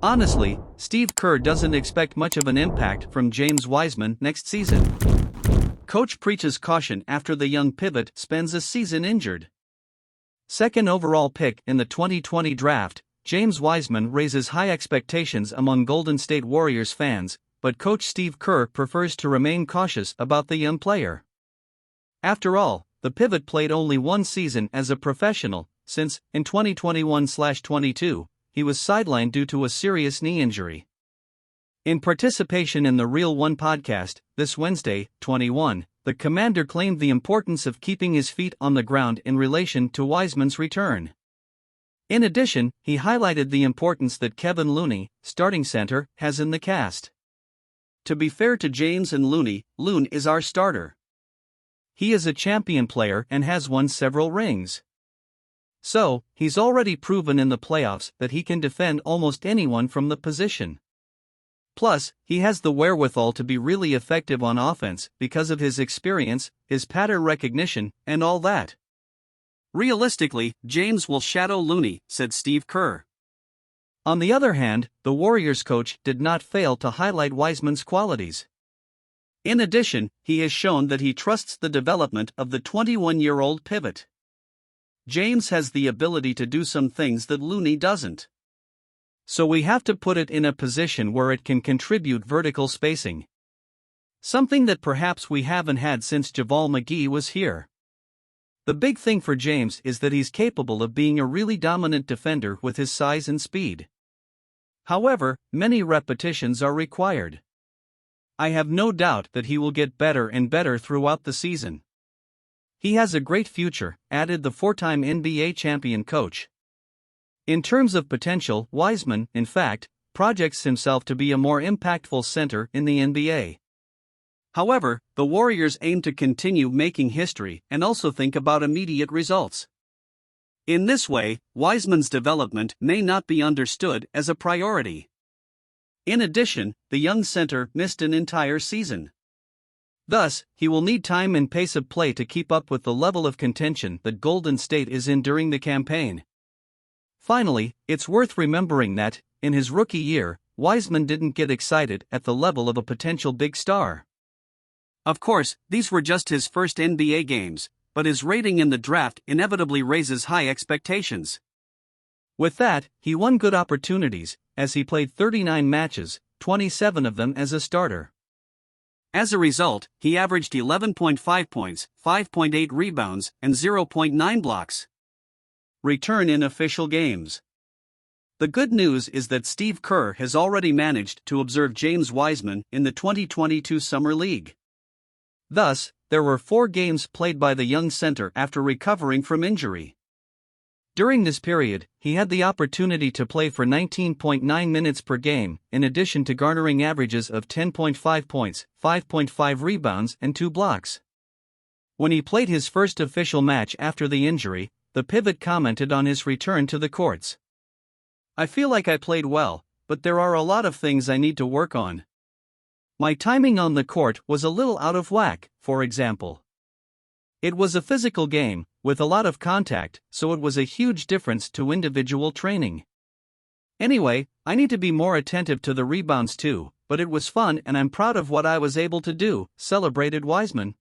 Honestly, Steve Kerr doesn't expect much of an impact from James Wiseman next season. Coach preaches caution after the young pivot spends a season injured. Second overall pick in the 2020 draft, James Wiseman raises high expectations among Golden State Warriors fans, but coach Steve Kerr prefers to remain cautious about the young player. After all, the pivot played only one season as a professional, since, in 2021-22, he was sidelined due to a serious knee injury. In participation in the Real One podcast, this Wednesday, 21, the commander claimed the importance of keeping his feet on the ground in relation to Wiseman's return. In addition, he highlighted the importance that Kevin Looney, starting center, has in the cast. To be fair to James and Looney, Loon is our starter. He is a champion player and has won several rings. So, he's already proven in the playoffs that he can defend almost anyone from the position. Plus, he has the wherewithal to be really effective on offense because of his experience, his pattern recognition, and all that. Realistically, James will shadow Looney, said Steve Kerr. On the other hand, the Warriors coach did not fail to highlight Wiseman's qualities. In addition, he has shown that he trusts the development of the 21-year-old pivot. James has the ability to do some things that Looney doesn't. So we have to put it in a position where it can contribute vertical spacing. Something that perhaps we haven't had since JaVale McGee was here. The big thing for James is that he's capable of being a really dominant defender with his size and speed. However, many repetitions are required. I have no doubt that he will get better and better throughout the season. He has a great future, added the four-time NBA champion coach. In terms of potential, Wiseman, in fact, projects himself to be a more impactful center in the NBA. However, the Warriors aim to continue making history and also think about immediate results. In this way, Wiseman's development may not be understood as a priority. In addition, the young center missed an entire season. Thus, he will need time and pace of play to keep up with the level of contention that Golden State is in during the campaign. Finally, it's worth remembering that, in his rookie year, Wiseman didn't get excited at the level of a potential big star. Of course, these were just his first NBA games, but his rating in the draft inevitably raises high expectations. With that, he won good opportunities, as he played 39 matches, 27 of them as a starter. As a result, he averaged 11.5 points, 5.8 rebounds, and 0.9 blocks. Return in official games. The good news is that Steve Kerr has already managed to observe James Wiseman in the 2022 Summer League. Thus, there were 4 games played by the young center after recovering from injury. During this period, he had the opportunity to play for 19.9 minutes per game, in addition to garnering averages of 10.5 points, 5.5 rebounds, and 2 blocks. When he played his first official match after the injury, the pivot commented on his return to the courts. "I feel like I played well, but there are a lot of things I need to work on. My timing on the court was a little out of whack, for example. It was a physical game, with a lot of contact, so it was a huge difference to individual training. Anyway, I need to be more attentive to the rebounds too, but it was fun and I'm proud of what I was able to do," celebrated Wiseman.